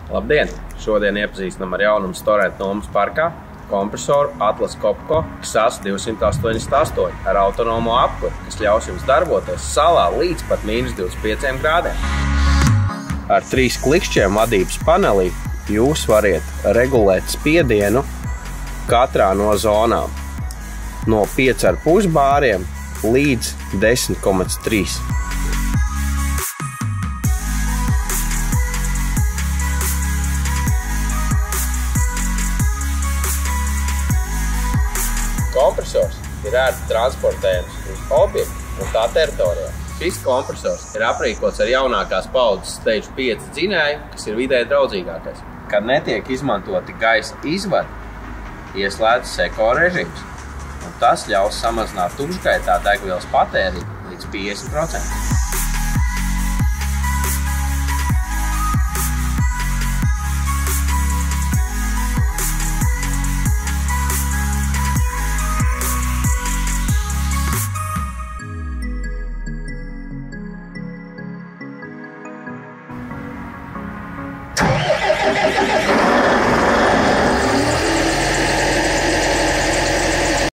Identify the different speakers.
Speaker 1: Labdien! Šodien iepazīstinām ar jaunumu Storent Nomas parkā kompresoru Atlas Copco XAS 288 ar autonomo apkuri, kas ļaus jums darboties salā līdz pat -25 grādiem. Ar 3 klikšķiem vadības panelī jūs variet regulēt spiedienu katrā no zonām no 5,5 bāriem līdz 10,3. Kompresors ir ērti transportējams uz objektu un tā teritorijā. Šis kompresors ir aprīkots ar jaunākās paudzes Stage 5 dzinēju, kas ir vidē draudzīgākais. Kad netiek izmantoti gaisa izvari, ieslēdzas eko režīms, un tas ļaus samazināt tukšgaitā degvielas patēriņu līdz 50%.